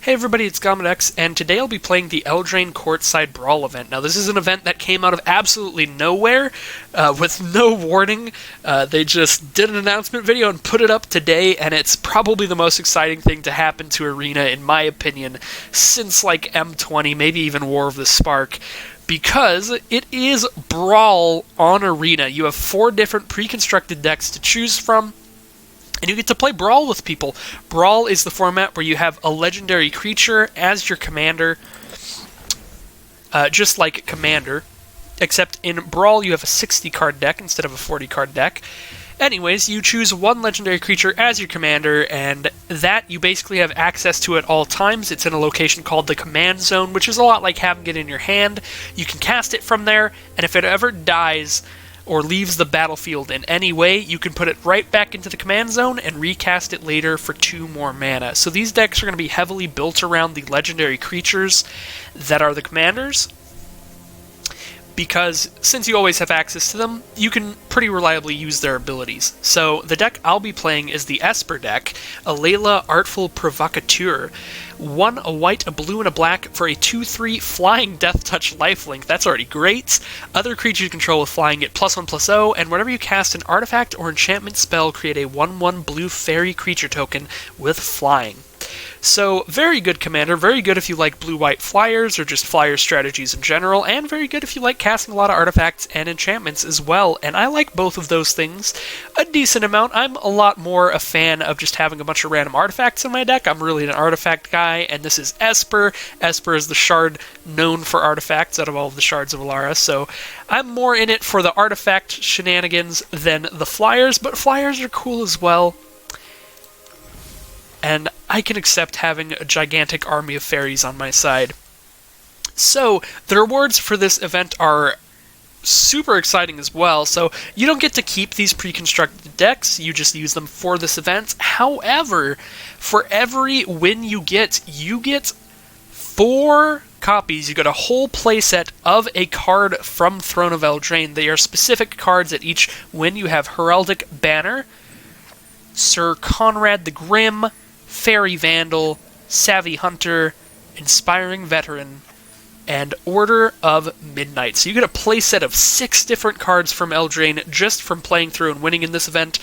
Hey everybody, it's Gomedex, and today I'll be playing the Eldraine Courtside Brawl event. Now this is an event that came out of absolutely nowhere, with no warning. They just did an announcement video and put it up today, and it's probably the most exciting thing to happen to Arena, in my opinion, since like M20, maybe even War of the Spark. Because it is Brawl on Arena. You have 4 different pre-constructed decks to choose from, and you get to play Brawl with people. Brawl is the format where you have a legendary creature as your commander, just like Commander, except in Brawl you have a 60-card deck instead of a 40-card deck. Anyways, you choose one legendary creature as your commander, and that you basically have access to at all times. It's in a location called the Command Zone, which is a lot like having it in your hand. You can cast it from there, and if it ever dies or leaves the battlefield in any way, you can put it right back into the Command Zone and recast it later for 2 more mana. So these decks are going to be heavily built around the legendary creatures that are the commanders, because since you always have access to them, you can pretty reliably use their abilities. So the deck I'll be playing is the Esper deck, a Layla Artful Provocateur. 1 a white, a blue, and a black for a 2/3 flying Death Touch lifelink. That's already great. Other creatures you control with flying get +1/+0, and whenever you cast an artifact or enchantment spell, create a 1/1 blue fairy creature token with flying. So, very good commander, very good if you like blue-white flyers, or just flyer strategies in general, and very good if you like casting a lot of artifacts and enchantments as well, and I like both of those things a decent amount. I'm a lot more a fan of just having a bunch of random artifacts in my deck. I'm really an artifact guy, and this is Esper. Esper is the shard known for artifacts out of all of the shards of Alara, so I'm more in it for the artifact shenanigans than the flyers, but flyers are cool as well. And I can accept having a gigantic army of fairies on my side. So, the rewards for this event are super exciting as well. So, you don't get to keep these pre-constructed decks, you just use them for this event. However, for every win you get 4 copies. You get a whole playset of a card from Throne of Eldraine. They are specific cards at each win. You have Heraldic Banner, Sir Conrad the Grim, Fairy Vandal, Savvy Hunter, Inspiring Veteran, and Order of Midnight. So you get a playset of 6 different cards from Eldraine just from playing through and winning in this event,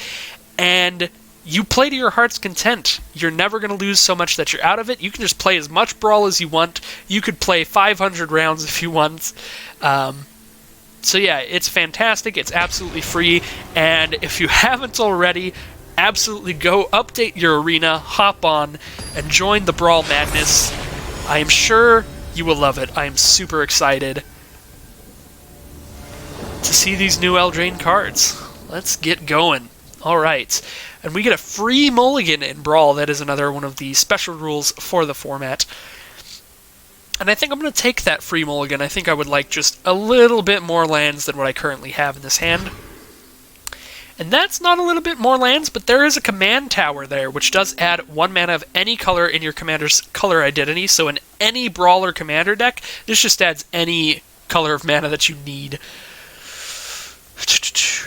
and you play to your heart's content. You're never going to lose so much that you're out of it. You can just play as much Brawl as you want. You could play 500 rounds if you want. So yeah, it's fantastic. It's absolutely free, and if you haven't already, absolutely go update your arena, hop on, and join the Brawl madness. I am sure you will love it. I am super excited to see these new Eldraine cards. Let's get going. Alright, and we get a free Mulligan in Brawl. That is another one of the special rules for the format. And I think I'm going to take that free Mulligan. I think I would like just a little bit more lands than what I currently have in this hand. And that's not a little bit more lands, but there is a command tower there, which does add 1 mana of any color in your commander's color identity. So in any Brawler commander deck, this just adds any color of mana that you need.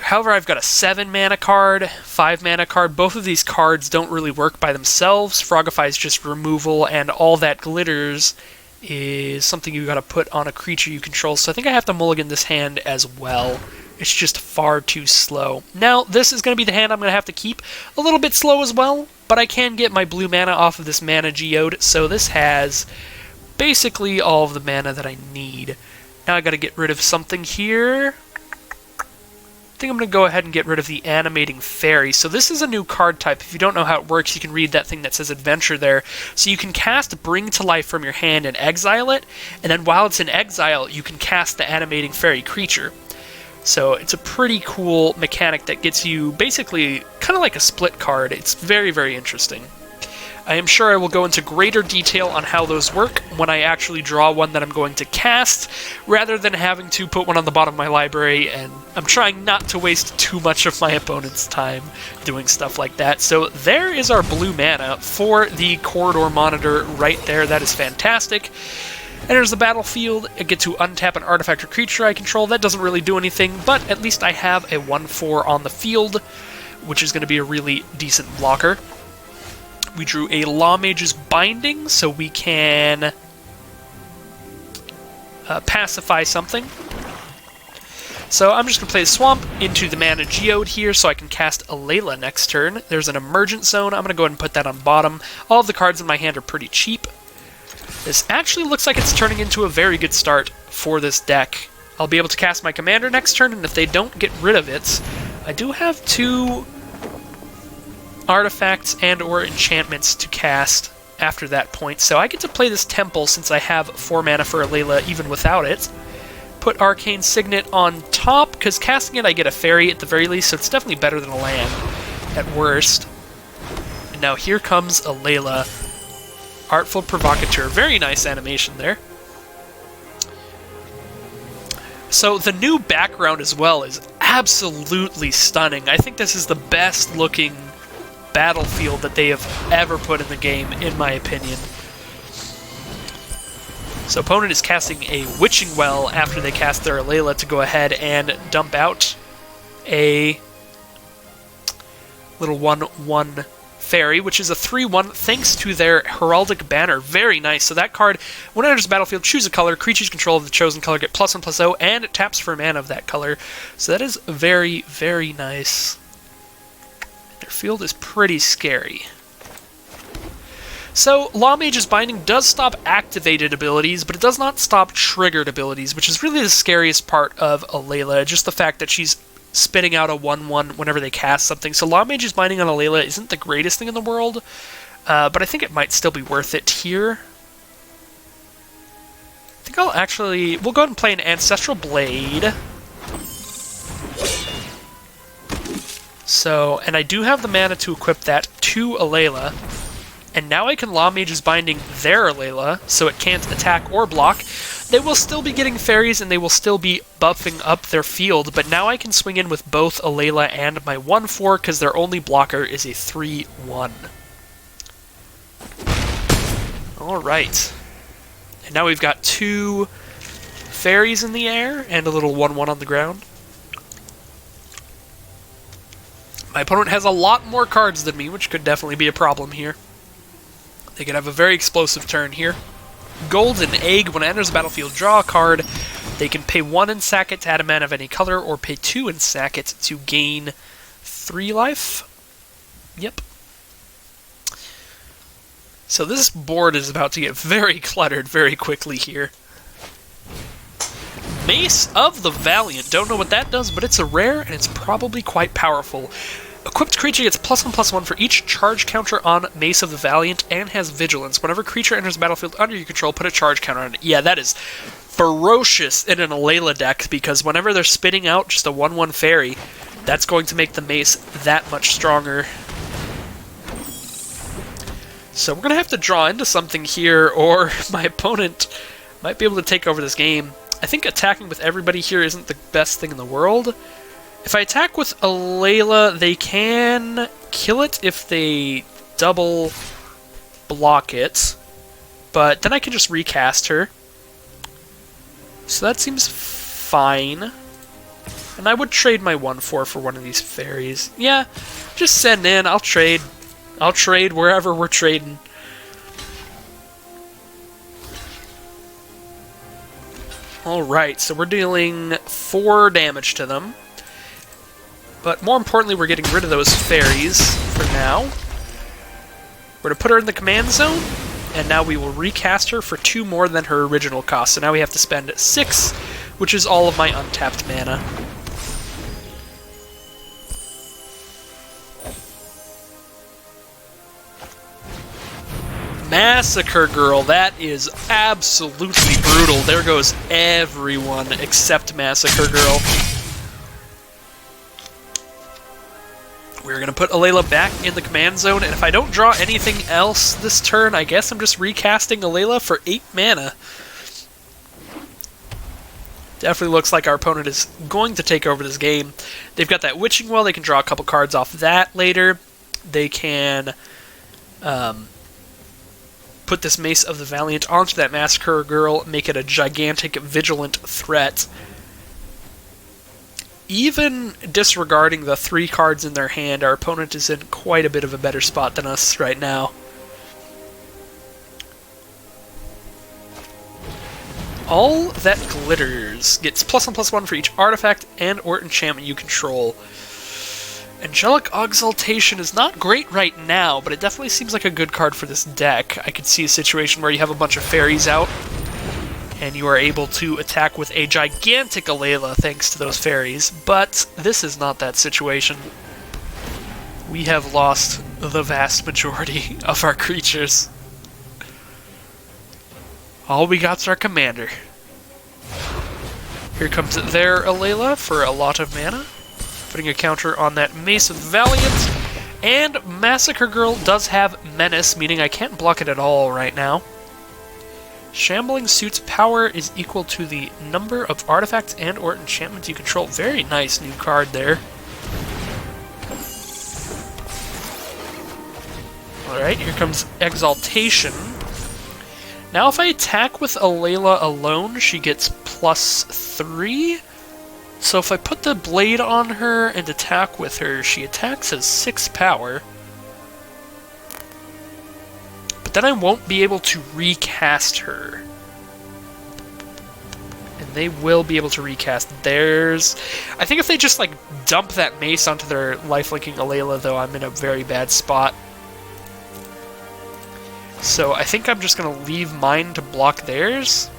However, I've got a 7 mana card, 5 mana card. Both of these cards don't really work by themselves. Frogify is just removal, and all that glitters is something you gotta put on a creature you control. So I think I have to mulligan this hand as well. It's just far too slow. Now, this is going to be the hand I'm going to have to keep a little bit slow as well, but I can get my blue mana off of this mana geode, so this has basically all of the mana that I need. Now I got to get rid of something here. I think I'm going to go ahead and get rid of the Animating Fairy. So this is a new card type. If you don't know how it works, you can read that thing that says Adventure there. So you can cast Bring to Life from your hand and exile it, and then while it's in exile, you can cast the Animating Fairy creature. So it's a pretty cool mechanic that gets you basically kind of like a split card. It's very, very interesting. I am sure I will go into greater detail on how those work when I actually draw one that I'm going to cast, rather than having to put one on the bottom of my library, and I'm trying not to waste too much of my opponent's time doing stuff like that. So there is our blue mana for the Corridor Monitor right there. That is fantastic. Enters the battlefield, I get to untap an artifact or creature I control. That doesn't really do anything, but at least I have a 1/4 on the field, which is going to be a really decent blocker. We drew a Lawmage's Binding, so we can pacify something. So I'm just going to play the Swamp into the Mana Geode here so I can cast Alayla next turn. There's an Emergent Zone. I'm going to go ahead and put that on bottom. All of the cards in my hand are pretty cheap. This actually looks like it's turning into a very good start for this deck. I'll be able to cast my commander next turn, and if they don't get rid of it, I do have 2 artifacts and or enchantments to cast after that point. So I get to play this Temple since I have 4 mana for Alayla even without it. Put Arcane Signet on top, because casting it I get a fairy at the very least, so it's definitely better than a land at worst. And now here comes Alayla. Artful Provocateur. Very nice animation there. So the new background as well is absolutely stunning. I think this is the best looking battlefield that they have ever put in the game, in my opinion. So opponent is casting a Witching Well after they cast their Alayla to go ahead and dump out a little 1/1 Fairy, which is a 3/1 thanks to their Heraldic Banner. Very nice. So that card, when it enters the battlefield, choose a color. Creatures control of the chosen color get +1/+0, and it taps for mana of that color. So that is very, very nice. Their field is pretty scary. So, Lawmage's Binding does stop activated abilities, but it does not stop triggered abilities, which is really the scariest part of Alayla, just the fact that she's spitting out a 1/1 whenever they cast something. So Lawmage's Binding on Alayla isn't the greatest thing in the world, but I think it might still be worth it here. I think we'll go ahead and play an Ancestral Blade. So, and I do have the mana to equip that to Alayla. And now I can Lawmage's Binding their Alayla, so it can't attack or block. They will still be getting fairies, and they will still be buffing up their field, but now I can swing in with both Alayla and my 1/4, because their only blocker is a 3/1. Alright. And now we've got 2 fairies in the air, and a little 1/1 on the ground. My opponent has a lot more cards than me, which could definitely be a problem here. They could have a very explosive turn here. Golden Egg, when it enters the battlefield, draw a card. They can pay 1 and sack it to add a mana of any color, or pay 2 and sack it to gain 3 life. Yep. So this board is about to get very cluttered very quickly here. Mace of the Valiant. Don't know what that does, but it's a rare, and it's probably quite powerful. Equipped creature gets +1/+1 for each charge counter on Mace of the Valiant, and has Vigilance. Whenever a creature enters the battlefield under your control, put a charge counter on it. Yeah, that is ferocious in an Alayla deck, because whenever they're spitting out just a 1/1 fairy, that's going to make the Mace that much stronger. So we're going to have to draw into something here, or my opponent might be able to take over this game. I think attacking with everybody here isn't the best thing in the world. If I attack with Alayla, they can kill it if they double block it, but then I can just recast her. So that seems fine. And I would trade my 1/4 for one of these fairies. Yeah, just send in, I'll trade. I'll trade wherever we're trading. Alright, so we're dealing 4 damage to them. But more importantly, we're getting rid of those fairies for now. We're going to put her in the command zone, and now we will recast her for 2 more than her original cost. So now we have to spend 6, which is all of my untapped mana. Massacre Girl, that is absolutely brutal. There goes everyone except Massacre Girl. We're going to put Alayla back in the command zone, and if I don't draw anything else this turn, I guess I'm just recasting Alayla for 8 mana. Definitely looks like our opponent is going to take over this game. They've got that Witching Well, they can draw a couple cards off that later. They can put this Mace of the Valiant onto that Massacre Girl, make it a gigantic Vigilant threat. Even disregarding the 3 cards in their hand, our opponent is in quite a bit of a better spot than us right now. All that glitters gets +1/+1 for each artifact and or enchantment you control. Angelic Exaltation is not great right now, but it definitely seems like a good card for this deck. I could see a situation where you have a bunch of fairies out, and you are able to attack with a gigantic Alayla thanks to those fairies, but this is not that situation. We have lost the vast majority of our creatures. All we got's our commander. Here comes their Alayla for a lot of mana, putting a counter on that Mace of Valiant, and Massacre Girl does have Menace, meaning I can't block it at all right now. Shambling Suit's power is equal to the number of artifacts and or enchantments you control. Very nice new card there. Alright, here comes Exaltation. Now if I attack with Alayla alone, she gets +3. So if I put the blade on her and attack with her, she attacks as 6 power. But then I won't be able to recast her. And they will be able to recast theirs. I think if they just like dump that mace onto their lifelinking Alayla, though, I'm in a very bad spot. So I think I'm just going to leave mine to block theirs.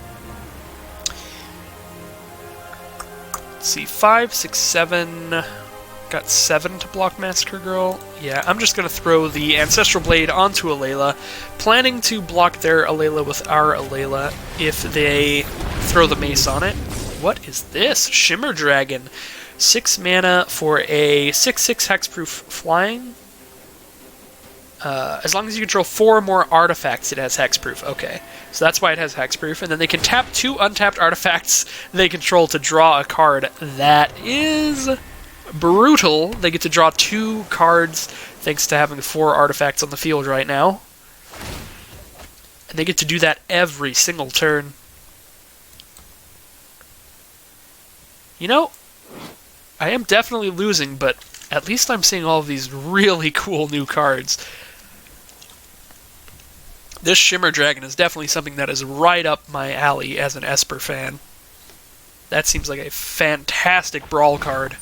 Let's see, 5, 6, 7... Got 7 to block Massacre Girl. Yeah, I'm just going to throw the Ancestral Blade onto Alayla, planning to block their Alayla with our Alayla if they throw the mace on it. What is this? Shimmer Dragon. 6 mana for a 6/6 hexproof flying. As long as you control 4 or more artifacts, it has hexproof. Okay, so that's why it has hexproof. And then they can tap 2 untapped artifacts they control to draw a card. That is brutal. They get to draw 2 cards thanks to having 4 artifacts on the field right now. And they get to do that every single turn. You know, I am definitely losing, but at least I'm seeing all of these really cool new cards. This Shimmer Dragon is definitely something that is right up my alley as an Esper fan. That seems like a fantastic Brawl card.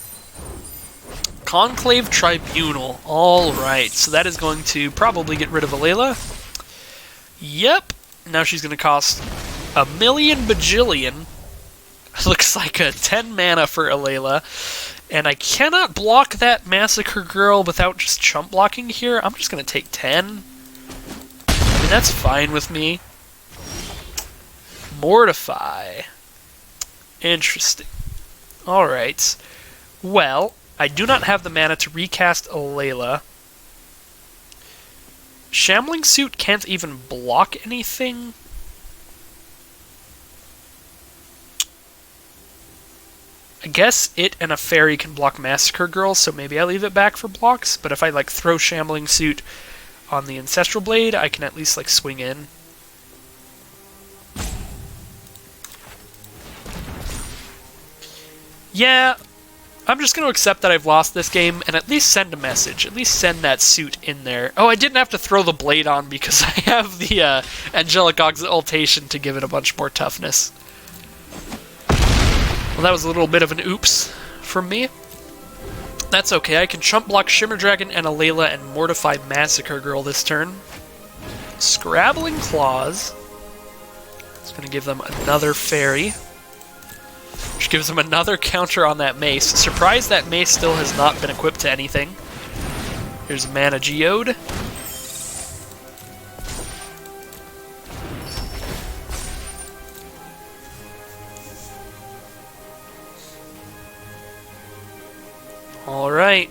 Conclave Tribunal. Alright, so that is going to probably get rid of Alayla. Yep. Now she's going to cost a million bajillion. Looks like a 10 mana for Alayla. And I cannot block that Massacre Girl without just chump blocking here. I'm just going to take 10. I mean, that's fine with me. Mortify. Interesting. Alright. Well, I do not have the mana to recast Alayla. Shambling Suit can't even block anything. I guess it and a fairy can block Massacre Girl, so maybe I leave it back for blocks. But if I like throw Shambling Suit on the Ancestral Blade, I can at least like swing in. Yeah, I'm just going to accept that I've lost this game and at least send a message. At least send that suit in there. Oh, I didn't have to throw the blade on because I have the Angelic Exaltation to give it a bunch more toughness. Well, that was a little bit of an oops from me. That's okay. I can chump block Shimmer Dragon and Alayla and Mortify Massacre Girl this turn. Scrabbling Claws. It's going to give them another fairy, which gives them another counter on that mace. Surprised that mace still has not been equipped to anything. Here's a Mana Geode. Alright.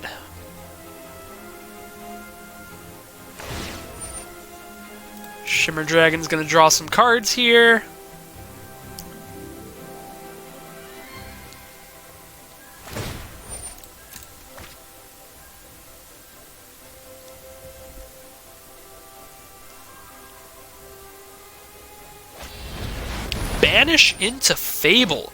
Shimmer Dragon's gonna draw some cards here. Banish into Fable.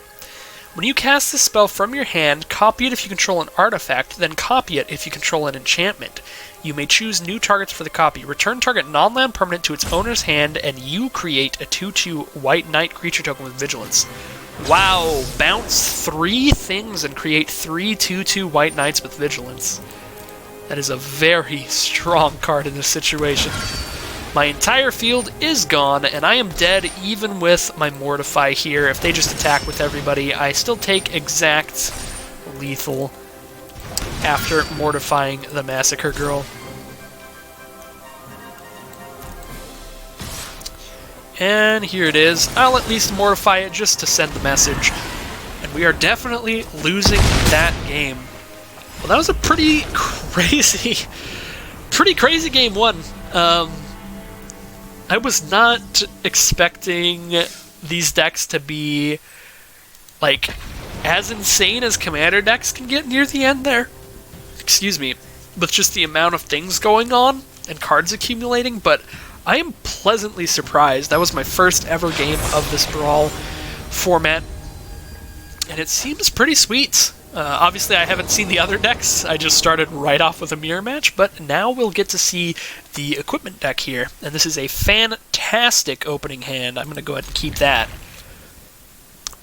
When you cast this spell from your hand, copy it if you control an artifact, then copy it if you control an enchantment. You may choose new targets for the copy. Return target non-land permanent to its owner's hand, and you create a 2/2 White Knight creature token with Vigilance. Wow, bounce 3 things and create 3 2/2 White Knights with Vigilance. That is a very strong card in this situation. My entire field is gone, and I am dead even with my Mortify here. If they just attack with everybody, I still take exact lethal after mortifying the Massacre Girl. And here it is. I'll at least mortify it just to send the message. And we are definitely losing that game. Well, that was a pretty crazy game one. I was not expecting these decks to be, like, as insane as Commander decks can get near the end there. Excuse me. With just the amount of things going on and cards accumulating, but I am pleasantly surprised. That was my first ever game of this Brawl format, and it seems pretty sweet. Obviously, I haven't seen the other decks. I just started right off with a mirror match, but now we'll get to see the equipment deck here. And this is a fantastic opening hand. I'm going to go ahead and keep that.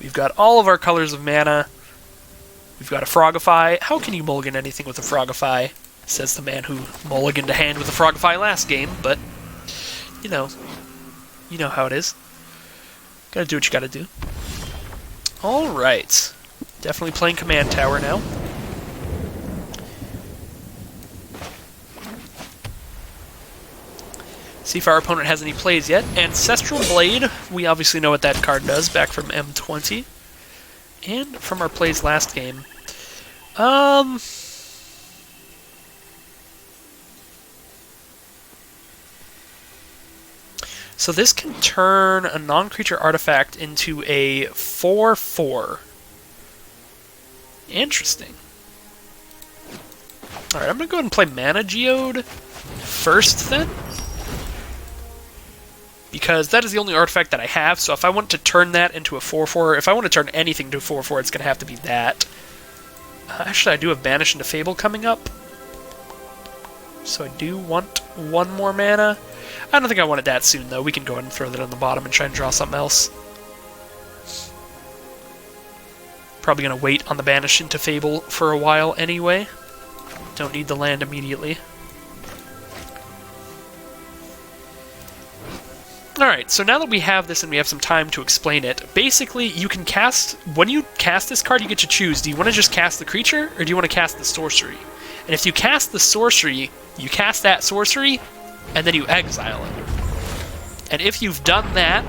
We've got all of our colors of mana. We've got a Frogify. How can you mulligan anything with a Frogify? Says the man who mulliganed a hand with a Frogify last game, but you know how it is. Gotta do what you gotta do. Alright. Definitely playing Command Tower now. See if our opponent has any plays yet. Ancestral Blade, we obviously know what that card does, back from M20. And from our plays last game. So this can turn a non-creature artifact into a 4/4. Interesting. Alright, I'm going to go ahead and play Mana Geode first then. Because that is the only artifact that I have, so if I want to turn that into a 4/4, if I want to turn anything to a 4/4, it's going to have to be that. Actually, I do have Banish into Fable coming up. So I do want one more mana. I don't think I want it that soon, though. We can go ahead and throw that on the bottom and try and draw something else. Probably going to wait on the Banish into Fable for a while anyway. Don't need the land immediately. Alright, so now that we have this and we have some time to explain it, basically you can cast, when you cast this card you get to choose, do you want to just cast the creature or do you want to cast the sorcery? And if you cast the sorcery, you cast that sorcery and then you exile it. And if you've done that,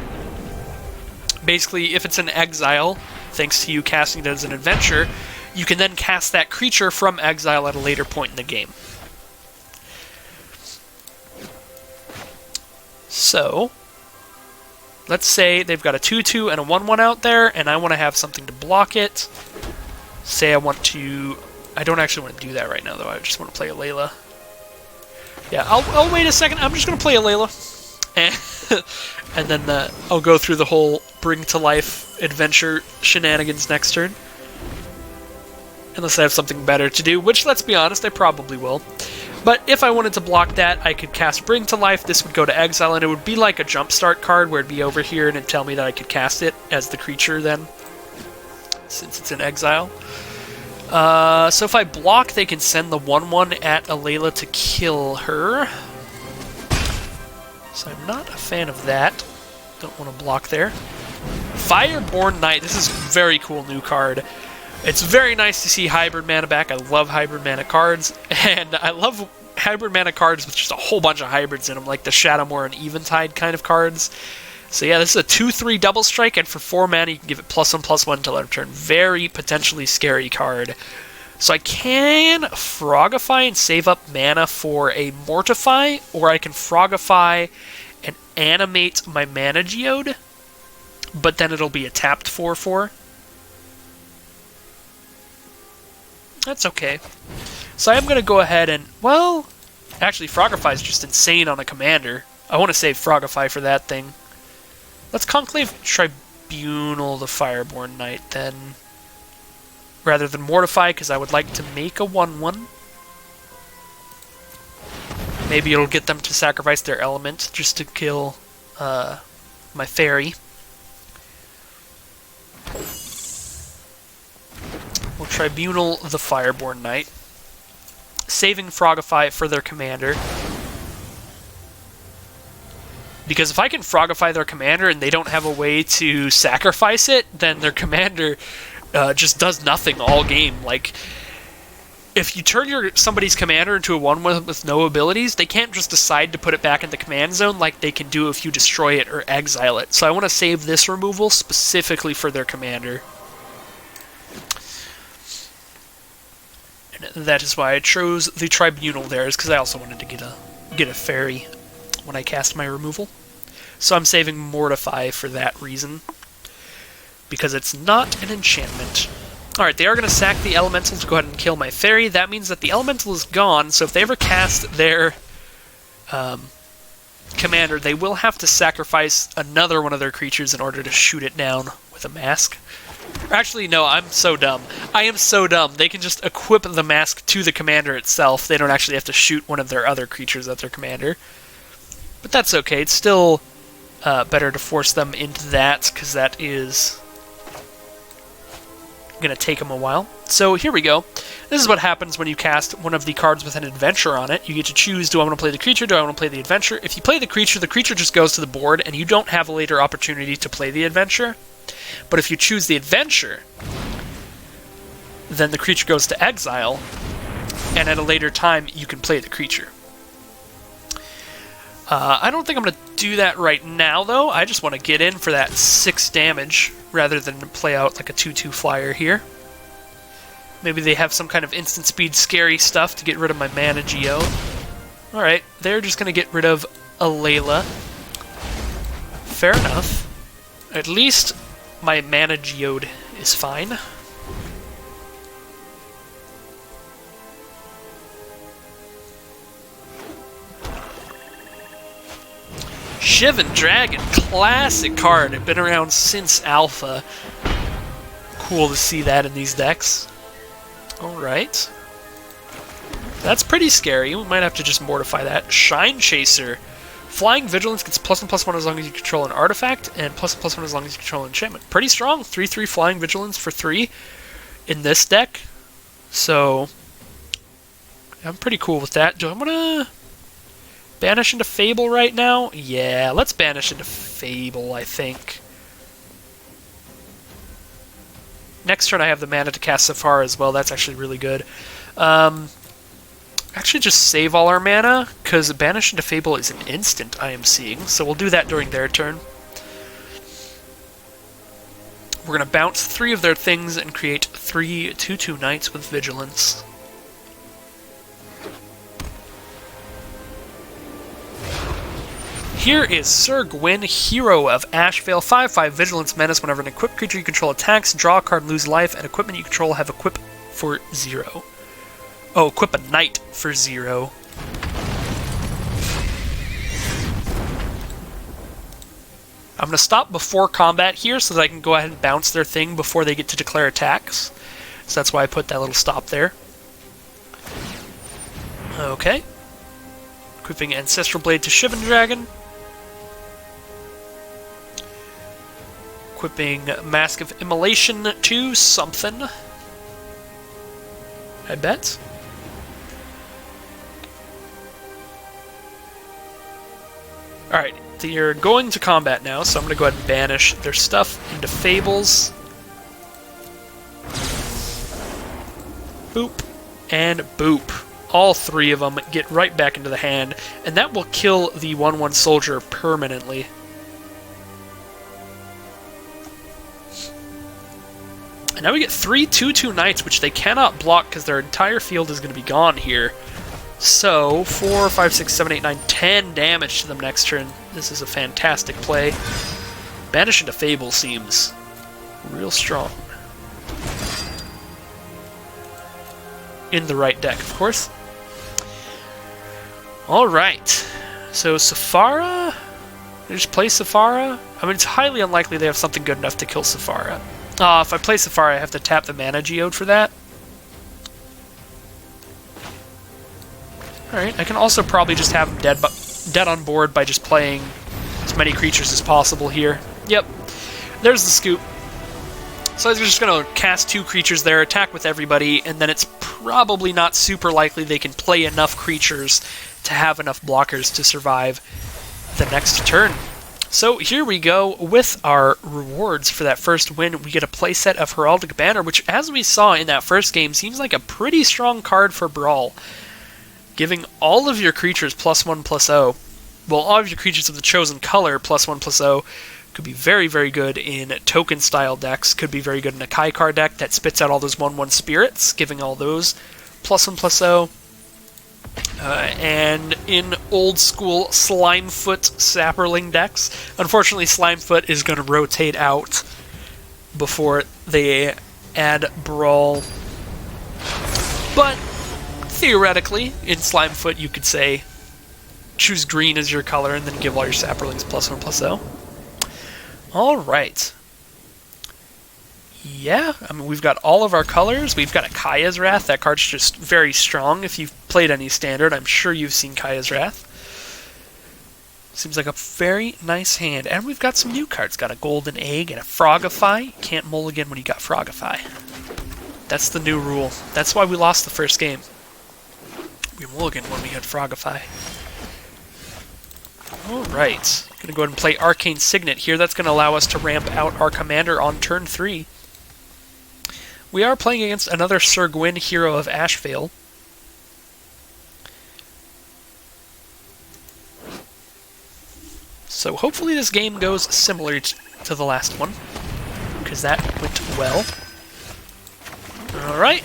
basically if it's an exile, thanks to you casting it as an adventure, you can then cast that creature from exile at a later point in the game. So, let's say they've got a 2/2 and a 1/1 out there, and I want to have something to block it. Say I want to... I don't actually want to do that right now, though. I just want to play a Layla. Yeah, I'll wait a second. I'm just going to play a Layla. And then I'll go through the whole Bring to Life adventure shenanigans next turn. Unless I have something better to do, which, let's be honest, I probably will. But if I wanted to block that, I could cast Bring to Life, this would go to exile, and it would be like a Jumpstart card where it'd be over here and it'd tell me that I could cast it as the creature then, since it's in exile. So if I block, they can send the 1/1 at Alayla to kill her. So I'm not a fan of that. Don't want to block there. Fireborn Knight, this is a very cool new card. It's very nice to see Hybrid Mana back. I love Hybrid Mana cards, and I love Hybrid Mana cards with just a whole bunch of hybrids in them, like the Shadowmoor and Eventide kind of cards. So yeah, this is a 2/3 double strike, and for 4 mana you can give it +1/+1 until end of turn. Very potentially scary card. So I can Frogify and save up mana for a Mortify, or I can Frogify and animate my Mana Geode, but then it'll be a tapped 4/4. That's okay. So I am going to go ahead and, well, actually Frogify is just insane on a commander. I want to save Frogify for that thing. Let's Conclave Tribunal the Fireborn Knight then. rather than Mortify, because I would like to make a 1/1. Maybe it'll get them to sacrifice their element just to kill my fairy. We'll Tribunal the Fireborn Knight, saving Frogify for their commander. Because if I can Frogify their commander and they don't have a way to sacrifice it, then their commander just does nothing all game. Like, if you turn somebody's commander into a 1/1 with no abilities, they can't just decide to put it back in the command zone like they can do if you destroy it or exile it. So I want to save this removal specifically for their commander. And that is why I chose the Tribunal there, is because I also wanted to get a fairy when I cast my removal. So I'm saving Mortify for that reason, because it's not an enchantment. Alright, they are going to sack the Elemental to go ahead and kill my fairy. That means that the Elemental is gone, so if they ever cast their commander, they will have to sacrifice another one of their creatures in order to shoot it down with a mask. Actually, no, I'm so dumb. I am so dumb. They can just equip the mask to the commander itself. They don't actually have to shoot one of their other creatures at their commander. But that's okay. It's still better to force them into that, because that is going to take them a while. So here we go. This is what happens when you cast one of the cards with an adventure on it. You get to choose, do I want to play the creature, do I want to play the adventure? If you play the creature just goes to the board, and you don't have a later opportunity to play the adventure. But if you choose the adventure, then the creature goes to exile, and at a later time, you can play the creature. I don't think I'm going to do that right now, though. I just want to get in for that 6 damage, rather than play out like a 2/2 flyer here. Maybe they have some kind of instant speed scary stuff to get rid of my mana Geo. Alright, they're just going to get rid of a Layla. Fair enough. At least my mana Geode is fine. Shivan Dragon, classic card. It's been around since Alpha. Cool to see that in these decks. Alright. That's pretty scary. We might have to just mortify that. Shine Chaser. Flying Vigilance gets +1/+1 as long as you control an artifact, and +1/+1 as long as you control an enchantment. Pretty strong. 3/3 Flying Vigilance for 3 in this deck. So, I'm pretty cool with that. Do I want to banish into Fable right now? Yeah, let's banish into Fable, I think. Next turn I have the mana to cast Sephara as well. That's actually really good. Actually just save all our mana, because banish into Fable is an instant I am seeing, so we'll do that during their turn. We're going to bounce 3 of their things and create 3 2/2 Knights with Vigilance. Here is Sir Gwyn, Hero of Ashvale, 5/5 Vigilance Menace. Whenever an equipped creature you control attacks, draw a card and lose life, and equipment you control have equip for 0. Oh, equip a knight for 0. I'm going to stop before combat here so that I can go ahead and bounce their thing before they get to declare attacks. So that's why I put that little stop there. Okay. Equipping Ancestral Blade to Shivan Dragon. Equipping Mask of Immolation to something. I bet. Alright, they're going to combat now, so I'm going to go ahead and banish their stuff into Fables. Boop. And boop. All 3 of them get right back into the hand, and that will kill the 1/1 soldier permanently. And now we get 3 2/2 Knights, which they cannot block because their entire field is going to be gone here. So, 4, 5, 6, 7, 8, 9, 10 damage to them next turn. This is a fantastic play. Banish into Fable seems real strong. In the right deck, of course. Alright. So, Sephara? They just play Sephara? I mean, it's highly unlikely they have something good enough to kill Sephara. If I play Safari, I have to tap the mana geode for that. Alright, I can also probably just have him dead on board by just playing as many creatures as possible here. Yep, there's the scoop. So I'm just going to cast 2 creatures there, attack with everybody, and then it's probably not super likely they can play enough creatures to have enough blockers to survive the next turn. So here we go with our rewards for that first win. We get a playset of Heraldic Banner, which, as we saw in that first game, seems like a pretty strong card for Brawl. Giving all of your creatures +1/+0. Well, all of your creatures of the chosen color +1/+0 could be very, very good in token-style decks. Could be very good in a Kai card deck that spits out all those 1/1 spirits, giving all those +1/+0. And in old-school Slimefoot Sapperling decks. Unfortunately, Slimefoot is going to rotate out before they add Brawl. But theoretically, in Slimefoot, you could say, choose green as your color and then give all your Sapperlings +1/+0. Alright. Yeah, I mean, we've got all of our colors. We've got a Kaya's Wrath. That card's just very strong. If you've played any Standard, I'm sure you've seen Kaya's Wrath. Seems like a very nice hand. And we've got some new cards. Got a Golden Egg and a Frogify. Can't mulligan when you got Frogify. That's the new rule. That's why we lost the first game. We mulligan when we had Frogify. Alright. Gonna go ahead and play Arcane Signet here. That's gonna allow us to ramp out our commander on turn 3. We are playing against another Sir Gwyn, Hero of Ashvale. So hopefully this game goes similar to the last one, because that went well. Alright,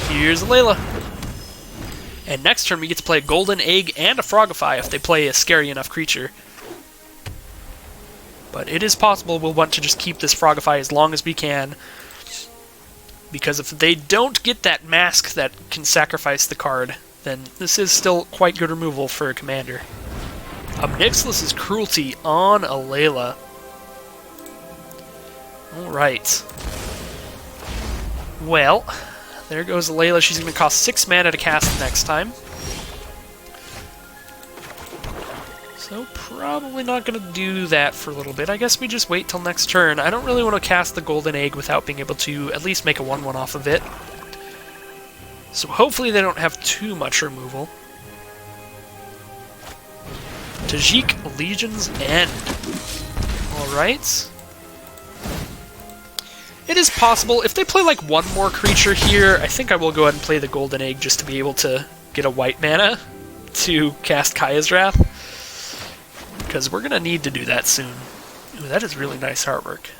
here's Layla. And next turn we get to play a Golden Egg and a Frogify if they play a scary enough creature. But it is possible we'll want to just keep this Frogify as long as we can, because if they don't get that mask that can sacrifice the card, then this is still quite good removal for a commander. Obnixilus's Cruelty on a Layla. Alright. Well, there goes Layla. She's going to cost 6 mana to cast next time. So probably not going to do that for a little bit. I guess we just wait till next turn. I don't really want to cast the Golden Egg without being able to at least make a 1/1 off of it. So hopefully they don't have too much removal. Tajik, Legion's End. Alright. It is possible. If they play like one more creature here, I think I will go ahead and play the Golden Egg just to be able to get a white mana to cast Kaya's Wrath. Because we're going to need to do that soon. Ooh, that is really nice artwork.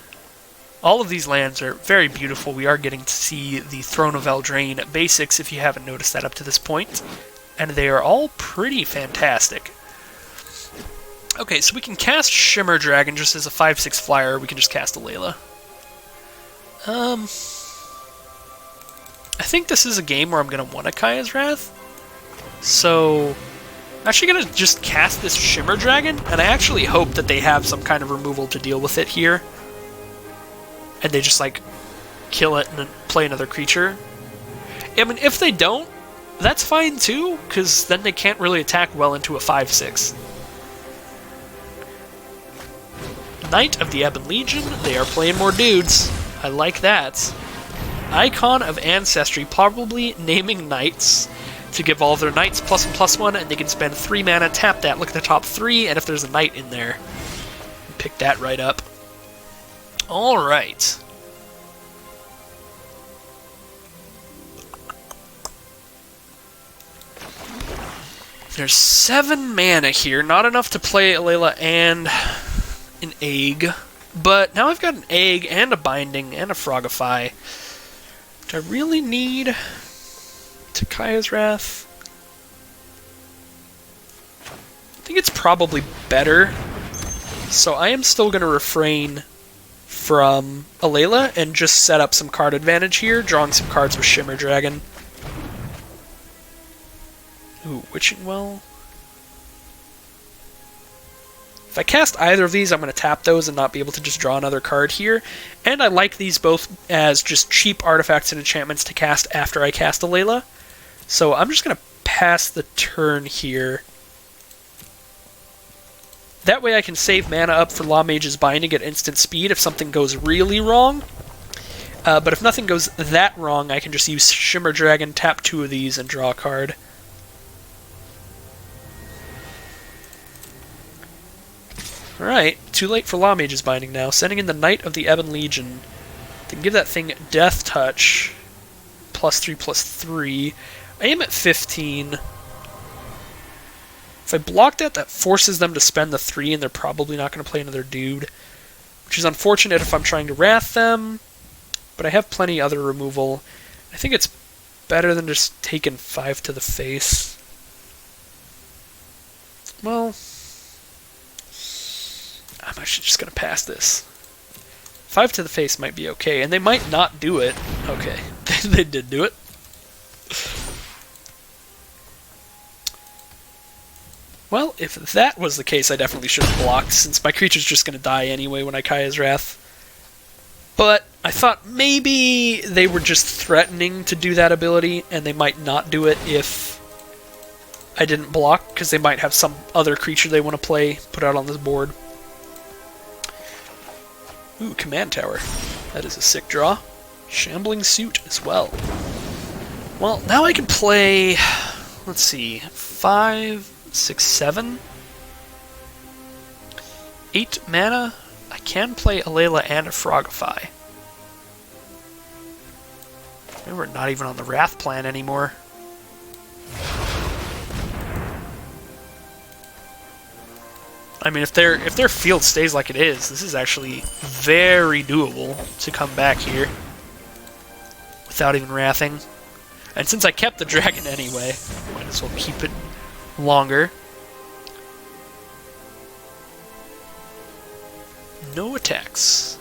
All of these lands are very beautiful. We are getting to see the Throne of Eldraine basics, if you haven't noticed that up to this point. And they are all pretty fantastic. Okay, so we can cast Shimmer Dragon just as a 5/6 flyer. We can just cast a Layla. I think this is a game where I'm going to want a Kaya's Wrath. So I'm actually going to just cast this Shimmer Dragon, and I actually hope that they have some kind of removal to deal with it here. And they just, like, kill it and then play another creature. I mean, if they don't, that's fine too, because then they can't really attack well into a 5/6. Knight of the Ebon Legion, they are playing more dudes. I like that. Icon of Ancestry, probably naming knights to give all of their knights +1/+1, and they can spend 3 mana, tap that, look at the top 3, and if there's a knight in there, pick that right up. Alright. There's 7 mana here, not enough to play Layla and an egg, but now I've got an egg and a binding and a Frogify. Do I really need to Kaya's Wrath? I think it's probably better, so I am still going to refrain from a Layla and just set up some card advantage here, drawing some cards with Shimmer Dragon. Ooh, Witching Well. If I cast either of these, I'm going to tap those and not be able to just draw another card here. And I like these both as just cheap artifacts and enchantments to cast after I cast a Layla. So I'm just going to pass the turn here. That way I can save mana up for Lawmage's Binding at instant speed if something goes really wrong. But if nothing goes that wrong, I can just use Shimmer Dragon, tap 2 of these, and draw a card. Alright, too late for Lawmage's Binding now. Sending in the Knight of the Ebon Legion. Then give that thing Death Touch. +3/+3. I am at 15. If I block that, that forces them to spend the 3, and they're probably not going to play another dude. Which is unfortunate if I'm trying to Wrath them. But I have plenty other removal. I think it's better than just taking 5 to the face. Well, I'm actually just going to pass this. 5 to the face might be okay, and they might not do it. Okay, they did do it. Well, if that was the case, I definitely should have blocked, since my creature's just going to die anyway when I Kaya's Wrath. But I thought maybe they were just threatening to do that ability, and they might not do it if I didn't block, because they might have some other creature they want to play, put out on this board. Ooh, Command Tower. That is a sick draw. Shambling Suit as well. Well, now I can play, let's see, 5, 6, 7, 8 mana. I can play a Layla and a Frogify. Maybe we're not even on the Wrath plan anymore. I mean, if their field stays like it is, this is actually very doable to come back here without even wrathing. And since I kept the dragon anyway, might as well keep it longer. No attacks.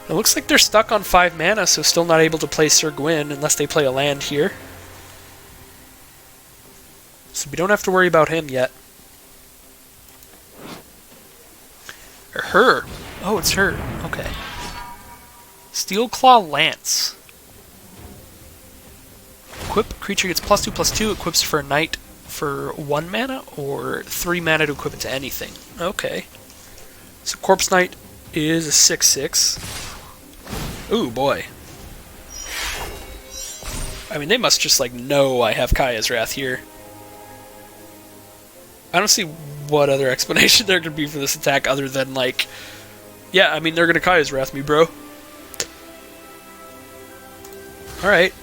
It looks like they're stuck on 5 mana, so still not able to play Sir Gwyn unless they play a land here. So we don't have to worry about him yet. Or her. Oh, it's her. Okay. Steelclaw Lance. Equip, creature gets +2/+2, equips for a knight for 1 mana, or 3 mana to equip it to anything. Okay. So Corpse Knight is a 6/6. Ooh, boy. I mean, they must just, like, know I have Kaya's Wrath here. I don't see what other explanation there could be for this attack other than, like, yeah, I mean, they're gonna Kaya's Wrath me, bro. Alright.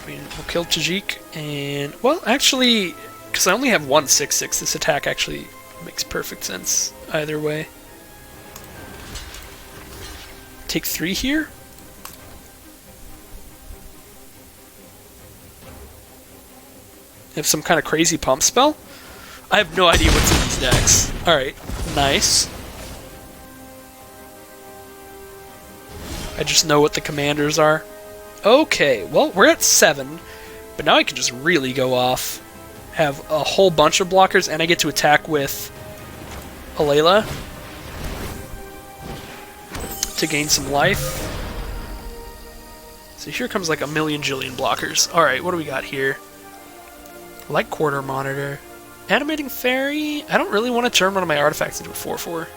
I mean, we'll kill Tajik, and, well, actually, because I only have one 6/6, this attack actually makes perfect sense either way. Take 3 here? Have some kind of crazy pump spell? I have no idea what's in these decks. Alright, nice. I just know what the commanders are. Okay, well, we're at 7, but now I can just really go off. Have a whole bunch of blockers, and I get to attack with a Layla to gain some life. So here comes like a million jillion blockers. Alright, what do we got here? Light Quarter Monitor. Animating Fairy? I don't really want to turn one of my artifacts into a 4/4.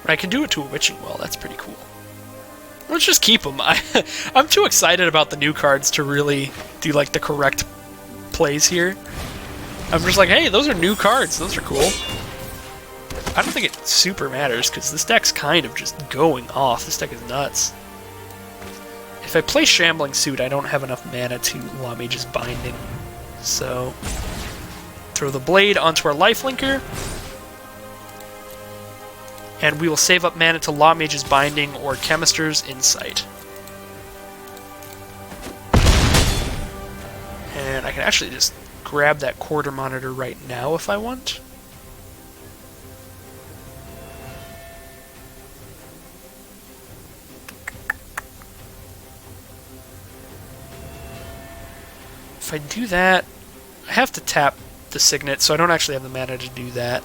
But I can do it to a Witching Well, that's pretty cool. Let's just keep them. I'm too excited about the new cards to really do like the correct plays here. I'm just like, hey, those are new cards, those are cool. I don't think it super matters, because this deck's kind of just going off. This deck is nuts. If I play Shambling Suit, I don't have enough mana to Lawmage's Binding. So, throw the Blade onto our Lifelinker, and we will save up mana to Lawmage's Binding or Chemister's Insight. And I can actually just grab that Quarter Monitor right now if I want. if I do that, I have to tap the Signet, so I don't actually have the mana to do that.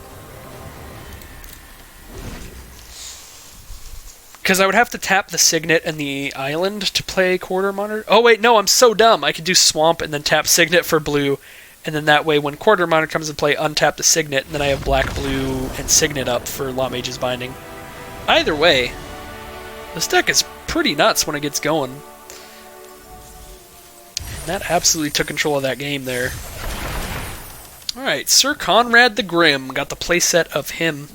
Because I would have to tap the Signet and the Island to play Quarter Monitor. Oh wait, no, I'm so dumb. I could do Swamp and then tap Signet for blue, and then that way when Quarter Monitor comes into play, untap the Signet, and then I have black, blue, and Signet up for Law Mage's Binding. Either way, this deck is pretty nuts when it gets going. And that absolutely took control of that game there. Alright, Sir Conrad the Grim. Got the playset of him.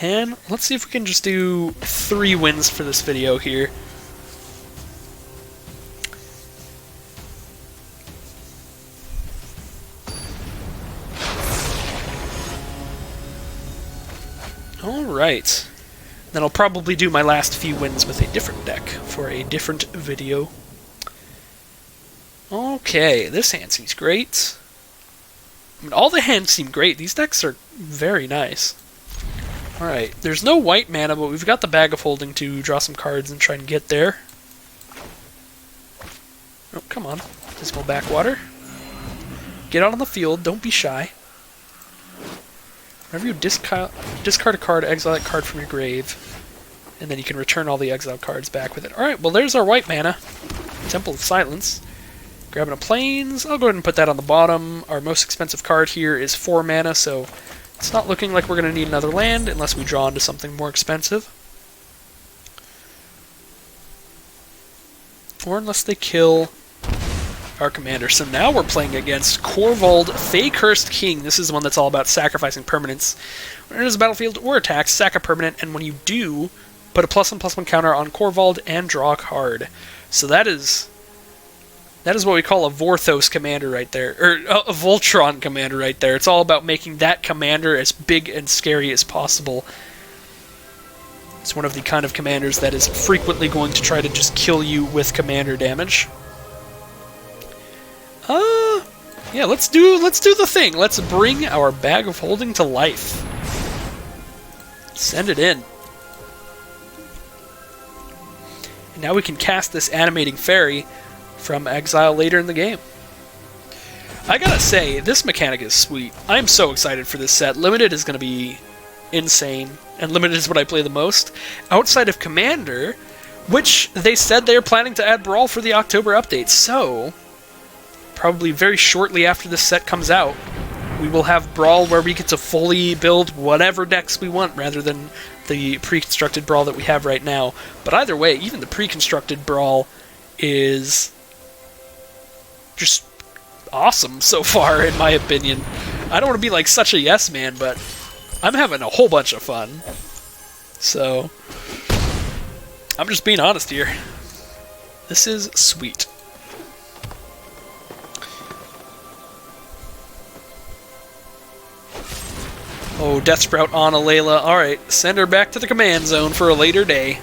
And let's see if we can just do 3 wins for this video here. Alright. Then I'll probably do my last few wins with a different deck for a different video. Okay, this hand seems great. I mean, all the hands seem great. These decks are very nice. Alright, there's no white mana, but we've got the Bag of Holding to draw some cards and try and get there. Oh, come on. Dismal Backwater. Get out on the field, don't be shy. Whenever you discard a card, exile that card from your grave, and then you can return all the exiled cards back with it. Alright, well there's our white mana. Temple of Silence. Grabbing a Plains, I'll go ahead and put that on the bottom. Our most expensive card here is 4 mana, so it's not looking like we're going to need another land unless we draw into something more expensive. Or unless they kill our commander. So now we're playing against Corvold, Fey-Cursed King. This is the one that's all about sacrificing permanents. When it enters the battlefield or attacks, sack a permanent, and when you do, put a +1/+1 counter on Corvold and draw a card. So that is what we call a Vorthos commander right there, or a Voltron commander right there. It's all about making that commander as big and scary as possible. It's one of the kind of commanders that is frequently going to try to just kill you with commander damage. Yeah, let's do the thing. Let's bring our Bag of Holding to life. Send it in. And now we can cast this Animating Fairy from exile later in the game. I gotta say, this mechanic is sweet. I'm so excited for this set. Limited is gonna be insane, and Limited is what I play the most. Outside of Commander, which they said they're planning to add Brawl for the October update, so probably very shortly after this set comes out, we will have Brawl where we get to fully build whatever decks we want rather than the pre-constructed Brawl that we have right now. But either way, even the pre-constructed Brawl is just awesome so far, in my opinion. I don't want to be like such a yes man, but I'm having a whole bunch of fun. So, I'm just being honest here. This is sweet. Oh, Death Sprout on Alayla. Alright, send her back to the command zone for a later day.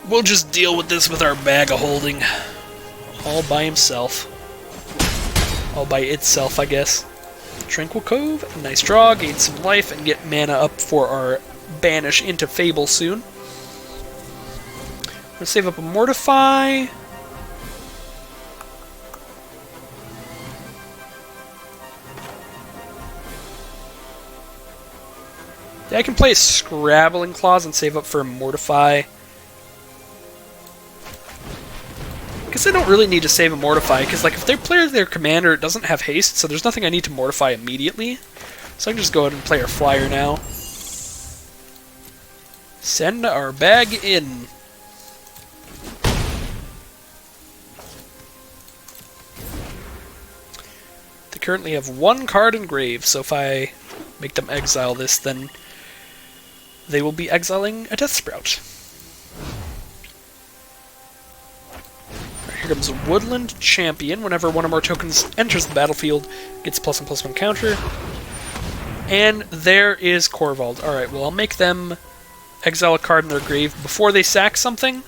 We'll just deal with this with our Bag of Holding. All by himself. All by itself, I guess. Tranquil Cove, nice draw, gain some life, and get mana up for our Banish into Fable soon. We're gonna save up a Mortify. Yeah, I can play a Scrabbling Claws and save up for a Mortify. I guess I don't really need to save a Mortify, because like if they play their commander, it doesn't have haste, so there's nothing I need to Mortify immediately. So I can just go ahead and play our Flyer now. Send our bag in. They currently have 1 card in grave, so if I make them exile this, then they will be exiling a Death Sprout. Here comes a Woodland Champion. Whenever one or more tokens enters the battlefield, gets +1/+1 counter. And there is Corvold. Alright, well I'll make them exile a card in their grave before they sack something.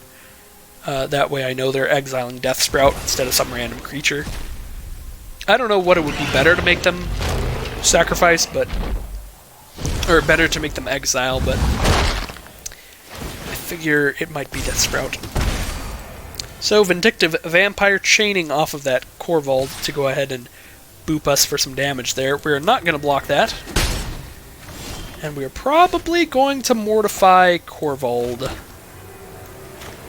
That way I know they're exiling Death Sprout instead of some random creature. I don't know what it would be better to make them sacrifice, but... or better to make them exile, but... I figure it might be Death Sprout. So Vindictive Vampire chaining off of that Corvold to go ahead and boop us for some damage there. We're not going to block that. And we're probably going to Mortify Corvold.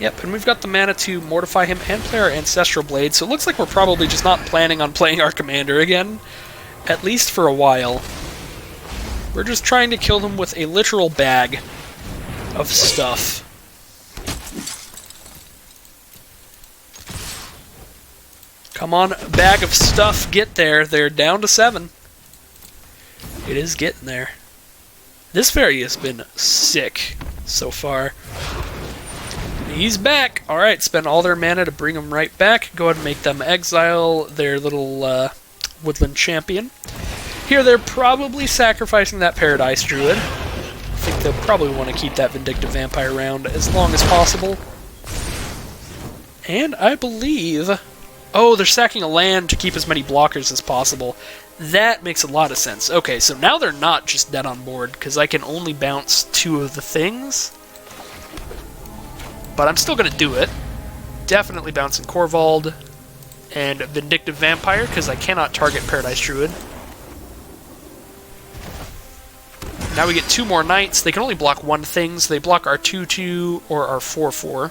Yep, and we've got the mana to mortify him and play our Ancestral Blade, so it looks like we're probably just not planning on playing our commander again, at least for a while. We're just trying to kill him with a literal bag of stuff. Come on, bag of stuff, get there. They're down to 7. It is getting there. This fairy has been sick so far. He's back! Alright, spend all their mana to bring him right back. Go ahead and make them exile their little woodland champion. Here they're probably sacrificing that Paradise Druid. I think they'll probably want to keep that Vindictive Vampire around as long as possible. And I believe... Oh, they're sacking a land to keep as many blockers as possible. That makes a lot of sense. Okay, so now they're not just dead on board, because I can only bounce 2 of the things. But I'm still going to do it. Definitely bouncing Corvold and Vindictive Vampire, because I cannot target Paradise Druid. Now we get 2 more Knights. They can only block 1 thing, so they block our 2/2 or our 4/4,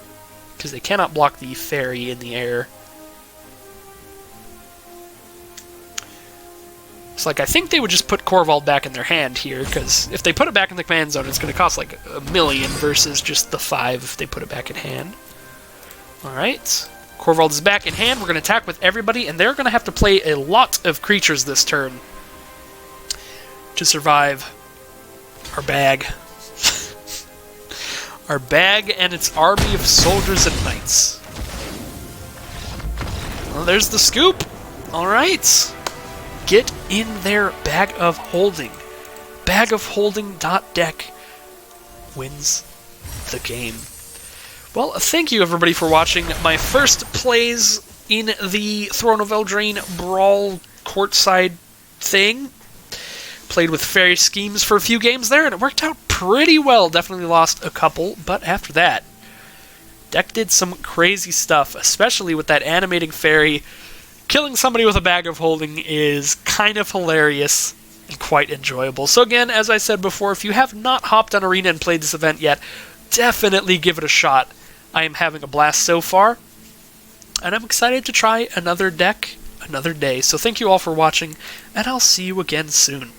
because they cannot block the Fairy in the air. It's like, I think they would just put Corvold back in their hand here, because if they put it back in the command zone, it's going to cost like $1 million versus just the 5 if they put it back in hand. Alright, Corvold is back in hand. We're going to attack with everybody, and they're going to have to play a lot of creatures this turn to survive our bag. Our bag and its army of soldiers and knights. Well, there's the scoop. Alright. Get in their Bag of Holding. Bag of Holding.deck wins the game. Well, thank you everybody for watching my first plays in the Throne of Eldraine Brawl courtside thing. Played with Faerie Schemes for a few games there, and it worked out pretty well. Definitely lost a couple, but after that, deck did some crazy stuff, especially with that animating fairy. Killing somebody with a Bag of Holding is kind of hilarious and quite enjoyable. So again, as I said before, if you have not hopped on Arena and played this event yet, definitely give it a shot. I am having a blast so far, and I'm excited to try another deck, another day. So thank you all for watching, and I'll see you again soon.